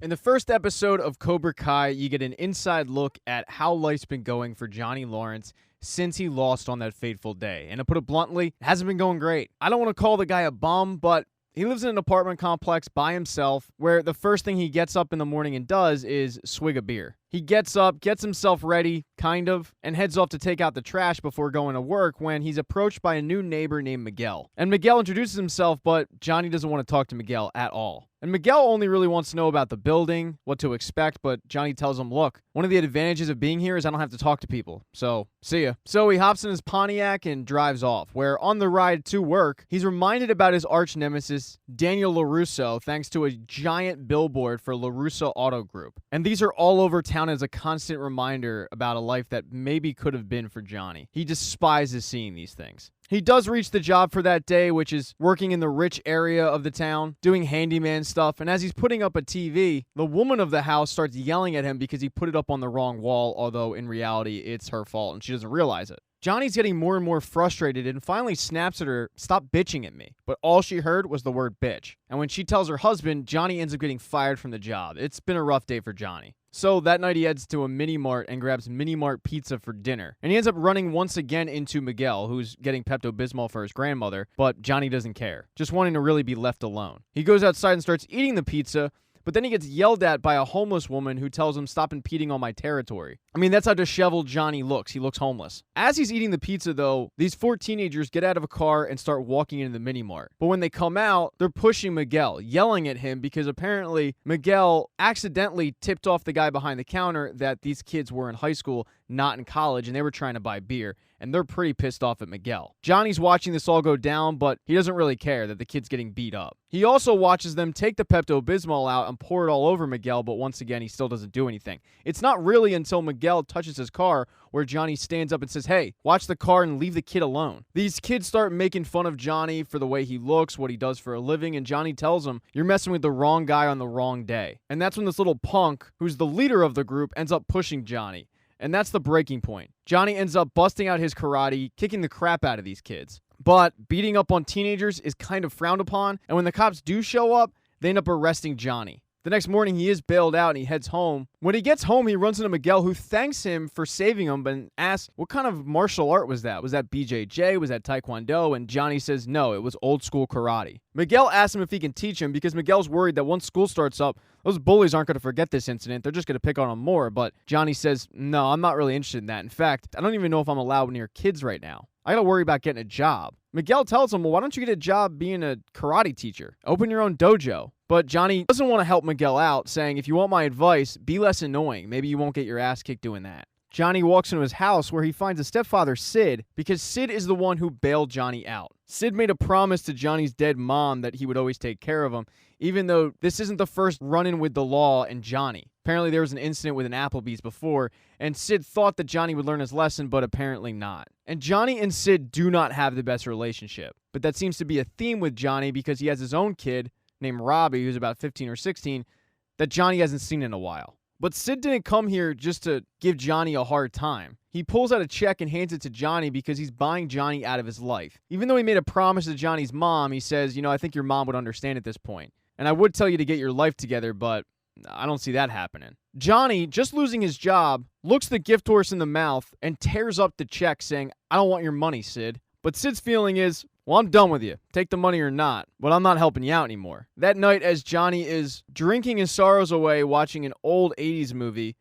In the first episode of Cobra Kai, you get an inside look at how life's been going for Johnny Lawrence since he lost on that fateful day. And to put it bluntly, it hasn't been going great. I don't want to call the guy a bum, but he lives in an apartment complex by himself where the first thing he gets up in the morning and does is swig a beer. He gets up, gets himself ready, kind of, and heads off to take out the trash before going to work when he's approached by a new neighbor named Miguel. And Miguel introduces himself, but Johnny doesn't want to talk to Miguel at all. And Miguel only really wants to know about the building, what to expect, but Johnny tells him, look, one of the advantages of being here is I don't have to talk to people, so see ya. So he hops in his Pontiac and drives off, where on the ride to work, he's reminded about his arch nemesis, Daniel LaRusso, thanks to a giant billboard for LaRusso Auto Group. And these are all over town as a constant reminder about a life that maybe could have been for Johnny. He despises seeing these things. He does reach the job for that day, which is working in the rich area of the town, doing handyman stuff, and as he's putting up a TV, the woman of the house starts yelling at him because he put it up on the wrong wall, although in reality, it's her fault, and she doesn't realize it. Johnny's getting more and more frustrated and finally snaps at her, "Stop bitching at me." But all she heard was the word bitch. And when she tells her husband, Johnny ends up getting fired from the job. It's been a rough day for Johnny. So that night he heads to a mini mart and grabs mini mart pizza for dinner. And he ends up running once again into Miguel, who's getting Pepto-Bismol for his grandmother, but Johnny doesn't care, just wanting to really be left alone. He goes outside and starts eating the pizza, but then he gets yelled at by a homeless woman who tells him, "Stop impeding on my territory." I mean, that's how disheveled Johnny looks. He looks homeless. As he's eating the pizza, though, these four teenagers get out of a car and start walking into the mini-mart. But when they come out, they're pushing Miguel, yelling at him because apparently Miguel accidentally tipped off the guy behind the counter that these kids were in high school, not in college, and they were trying to buy beer. And they're pretty pissed off at Miguel. Johnny's watching this all go down, but he doesn't really care that the kid's getting beat up. He also watches them take the Pepto-Bismol out and pour it all over Miguel, but once again, he still doesn't do anything. It's not really until Miguel touches his car where Johnny stands up and says, "Hey, watch the car and leave the kid alone." These kids start making fun of Johnny for the way he looks, what he does for a living, and Johnny tells him, "You're messing with the wrong guy on the wrong day." And that's when this little punk, who's the leader of the group, ends up pushing Johnny. And that's the breaking point. Johnny ends up busting out his karate, kicking the crap out of these kids. But beating up on teenagers is kind of frowned upon, and when the cops do show up, they end up arresting Johnny. The next morning, he is bailed out and he heads home. When he gets home, he runs into Miguel, who thanks him for saving him, but asks, what kind of martial art was that? Was that BJJ? Was that Taekwondo? And Johnny says, no, it was old school karate. Miguel asks him if he can teach him because Miguel's worried that once school starts up, those bullies aren't going to forget this incident. They're just going to pick on him more. But Johnny says, no, I'm not really interested in that. In fact, I don't even know if I'm allowed near kids right now. I got to worry about getting a job. Miguel tells him, well, why don't you get a job being a karate teacher? Open your own dojo. But Johnny doesn't want to help Miguel out, saying, if you want my advice, be less annoying. Maybe you won't get your ass kicked doing that. Johnny walks into his house where he finds his stepfather, Sid, because Sid is the one who bailed Johnny out. Sid made a promise to Johnny's dead mom that he would always take care of him, even though this isn't the first run-in with the law and Johnny. Apparently there was an incident with an Applebee's before, and Sid thought that Johnny would learn his lesson, but apparently not. And Johnny and Sid do not have the best relationship, but that seems to be a theme with Johnny because he has his own kid, named Robbie, who's about 15 or 16, that Johnny hasn't seen in a while. But Sid didn't come here just to give Johnny a hard time. He pulls out a check and hands it to Johnny because he's buying Johnny out of his life. Even though he made a promise to Johnny's mom, he says, I think your mom would understand at this point. And I would tell you to get your life together, but I don't see that happening. Johnny, just losing his job, looks the gift horse in the mouth and tears up the check saying, I don't want your money, Sid. But Sid's feeling is, well, I'm done with you. Take the money or not, but I'm not helping you out anymore. That night, as Johnny is drinking his sorrows away watching an old 80s movie,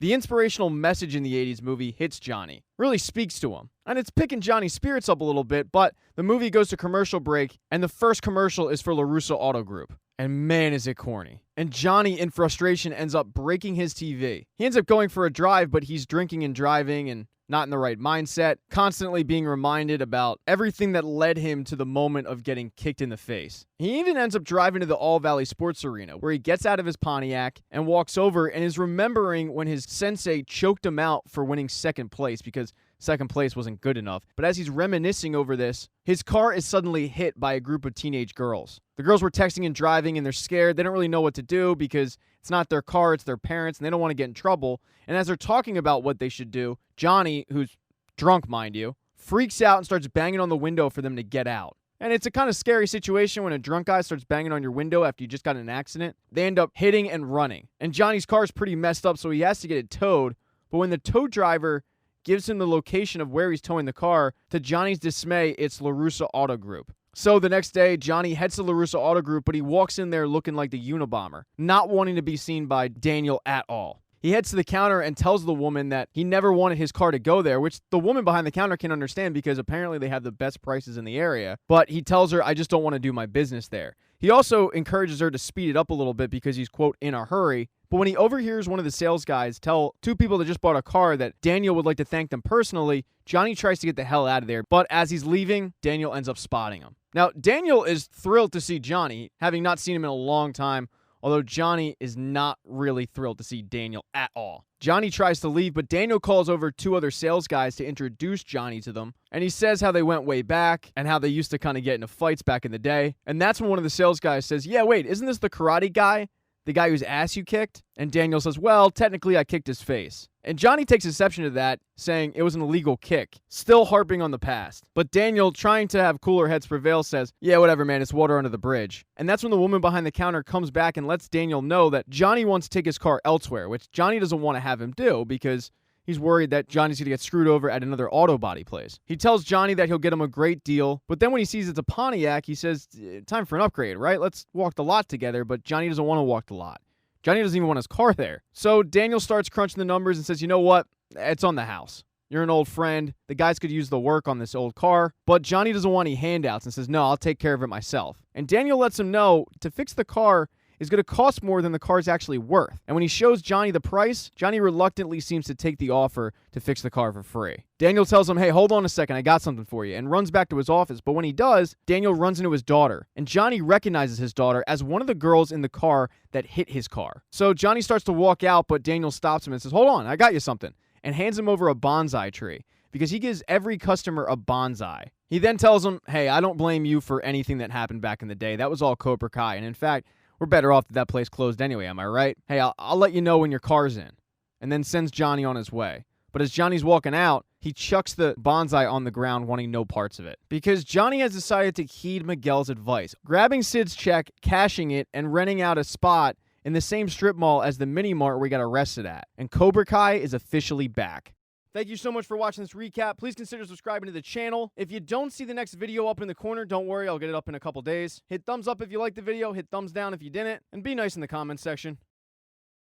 the inspirational message in the 80s movie hits Johnny, really speaks to him. And it's picking Johnny's spirits up a little bit, but the movie goes to commercial break, and the first commercial is for LaRusso Auto Group. And man, is it corny. And Johnny, in frustration, ends up breaking his TV. He ends up going for a drive, but he's drinking and driving and not in the right mindset, constantly being reminded about everything that led him to the moment of getting kicked in the face. He even ends up driving to the All Valley Sports Arena, where he gets out of his Pontiac and walks over and is remembering when his sensei choked him out for winning second place because second place wasn't good enough. But as he's reminiscing over this, his car is suddenly hit by a group of teenage girls. The girls were texting and driving, and they're scared. They don't really know what to do because it's not their car, it's their parents, and they don't want to get in trouble. And as they're talking about what they should do, Johnny, who's drunk, mind you, freaks out and starts banging on the window for them to get out. And it's a kind of scary situation when a drunk guy starts banging on your window after you just got in an accident. They end up hitting and running. And Johnny's car is pretty messed up, so he has to get it towed. But when the tow driver gives him the location of where he's towing the car, to Johnny's dismay, it's LaRussa Auto Group. So the next day, Johnny heads to LaRussa Auto Group, but he walks in there looking like the Unabomber, not wanting to be seen by Daniel at all. He heads to the counter and tells the woman that he never wanted his car to go there, which the woman behind the counter can understand because apparently they have the best prices in the area. But he tells her, I just don't want to do my business there. He also encourages her to speed it up a little bit because he's, quote, in a hurry. But when he overhears one of the sales guys tell two people that just bought a car that Daniel would like to thank them personally, Johnny tries to get the hell out of there. But as he's leaving, Daniel ends up spotting him. Now, Daniel is thrilled to see Johnny, having not seen him in a long time, although Johnny is not really thrilled to see Daniel at all. Johnny tries to leave, but Daniel calls over two other sales guys to introduce Johnny to them, and he says how they went way back and how they used to kind of get into fights back in the day. And that's when one of the sales guys says, yeah, wait, isn't this the karate guy? The guy whose ass you kicked? And Daniel says, well, technically I kicked his face. And Johnny takes exception to that, saying it was an illegal kick, still harping on the past. But Daniel, trying to have cooler heads prevail, says, yeah, whatever, man, it's water under the bridge. And that's when the woman behind the counter comes back and lets Daniel know that Johnny wants to take his car elsewhere, which Johnny doesn't want to have him do because he's worried that Johnny's going to get screwed over at another auto body place. He tells Johnny that he'll get him a great deal, but then when he sees it's a Pontiac, he says, time for an upgrade, right? Let's walk the lot together, but Johnny doesn't want to walk the lot. Johnny doesn't even want his car there. So Daniel starts crunching the numbers and says, you know what? It's on the house. You're an old friend. The guys could use the work on this old car. But Johnny doesn't want any handouts and says, no, I'll take care of it myself. And Daniel lets him know to fix the car is going to cost more than the car's actually worth. And when he shows Johnny the price, Johnny reluctantly seems to take the offer to fix the car for free. Daniel tells him, hey, hold on a second, I got something for you, and runs back to his office. But when he does, Daniel runs into his daughter, and Johnny recognizes his daughter as one of the girls in the car that hit his car. So Johnny starts to walk out, but Daniel stops him and says, hold on, I got you something, and hands him over a bonsai tree, because he gives every customer a bonsai. He then tells him, hey, I don't blame you for anything that happened back in the day. That was all Cobra Kai, and in fact, we're better off that place closed anyway, am I right? Hey, I'll let you know when your car's in. And then sends Johnny on his way. But as Johnny's walking out, he chucks the bonsai on the ground, wanting no parts of it. Because Johnny has decided to heed Miguel's advice, grabbing Sid's check, cashing it, and renting out a spot in the same strip mall as the mini mart we got arrested at. And Cobra Kai is officially back. Thank you so much for watching this recap. Please consider subscribing to the channel. If you don't see the next video up in the corner, don't worry, I'll get it up in a couple days. Hit thumbs up if you liked the video, hit thumbs down if you didn't, and be nice in the comments section.